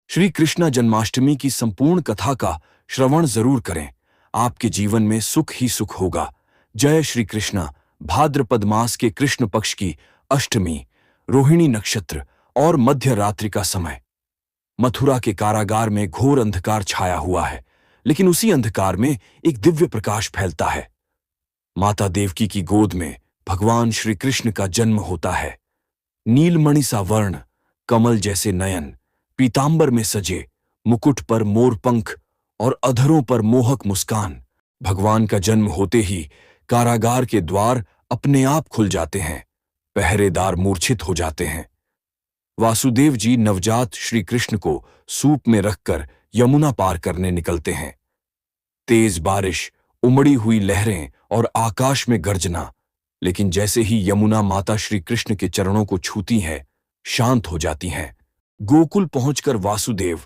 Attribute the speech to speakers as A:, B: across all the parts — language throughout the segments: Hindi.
A: श्री कृष्ण जन्माष्टमी की संपूर्ण कथा का श्रवण जरूर करें। आपके जीवन में सुख ही सुख होगा। जय श्री कृष्ण। भाद्रपद मास के कृष्ण पक्ष की अष्टमी, रोहिणी नक्षत्र और मध्य रात्रि का समय। मथुरा के कारागार में घोर अंधकार छाया हुआ है, लेकिन उसी अंधकार में एक दिव्य प्रकाश फैलता है। माता देवकी की गोद में भगवान श्री कृष्ण का जन्म होता है। नीलमणि सा वर्ण, कमल जैसे नयन, पीतांबर में सजे, मुकुट पर मोरपंख और अधरों पर मोहक मुस्कान। भगवान का जन्म होते ही कारागार के द्वार अपने आप खुल जाते हैं। पहरेदार मूर्छित हो जाते हैं। वासुदेव जी नवजात श्री कृष्ण को सूप में रखकर यमुना पार करने निकलते हैं। तेज बारिश, उमड़ी हुई लहरें और आकाश में गर्जना, लेकिन जैसे ही यमुना माता श्री कृष्ण के चरणों को छूती है, शांत हो जाती हैं। गोकुल पहुंचकर वासुदेव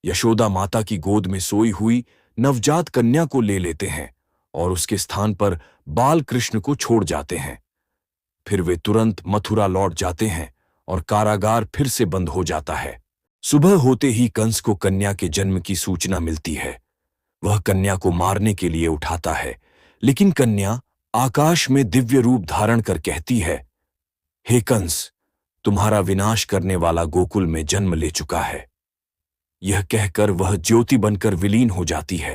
A: यशोदा माता की गोद में सोई हुई नवजात कन्या को ले लेते हैं और उसके स्थान पर बाल कृष्ण को छोड़ जाते हैं। फिर वे तुरंत मथुरा लौट जाते हैं और कारागार फिर से बंद हो जाता है। सुबह होते ही कंस को कन्या के जन्म की सूचना मिलती है। वह कन्या को मारने के लिए उठाता है, लेकिन कन्या आकाश में दिव्य रूप धारण कर कहती है, हे कंस, तुम्हारा विनाश करने वाला गोकुल में जन्म ले चुका है। यह कहकर वह ज्योति बनकर विलीन हो जाती है।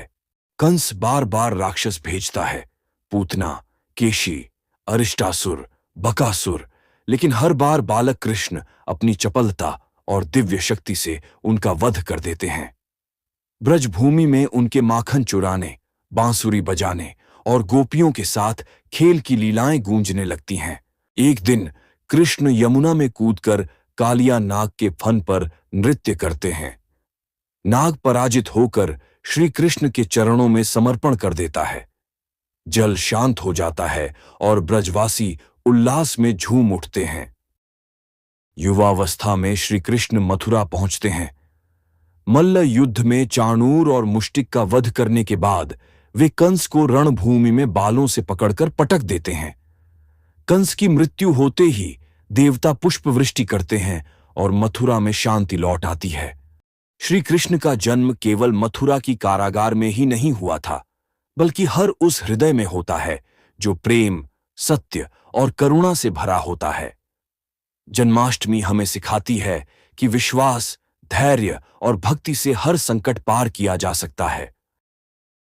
A: कंस बार बार राक्षस भेजता है, पूतना, केशी, अरिष्टासुर, बकासुर, लेकिन हर बार बालक कृष्ण अपनी चपलता और दिव्य शक्ति से उनका वध कर देते हैं। ब्रजभूमि में उनके माखन चुराने, बांसुरी बजाने और गोपियों के साथ खेल की लीलाएं गूंजने लगती हैं। एक दिन कृष्ण यमुना में कूदकर कालिया नाग के फन पर नृत्य करते हैं। नाग पराजित होकर श्री कृष्ण के चरणों में समर्पण कर देता है। जल शांत हो जाता है और ब्रजवासी उल्लास में झूम उठते हैं। युवावस्था में श्री कृष्ण मथुरा पहुंचते हैं। मल्ल युद्ध में चाणूर और मुष्टिक का वध करने के बाद वे कंस को रणभूमि में बालों से पकड़कर पटक देते हैं। कंस की मृत्यु होते ही देवता पुष्प वृष्टि करते हैं और मथुरा में शांति लौट आती है। श्री कृष्ण का जन्म केवल मथुरा की कारागार में ही नहीं हुआ था, बल्कि हर उस हृदय में होता है जो प्रेम, सत्य और करुणा से भरा होता है। जन्माष्टमी हमें सिखाती है कि विश्वास, धैर्य और भक्ति से हर संकट पार किया जा सकता है।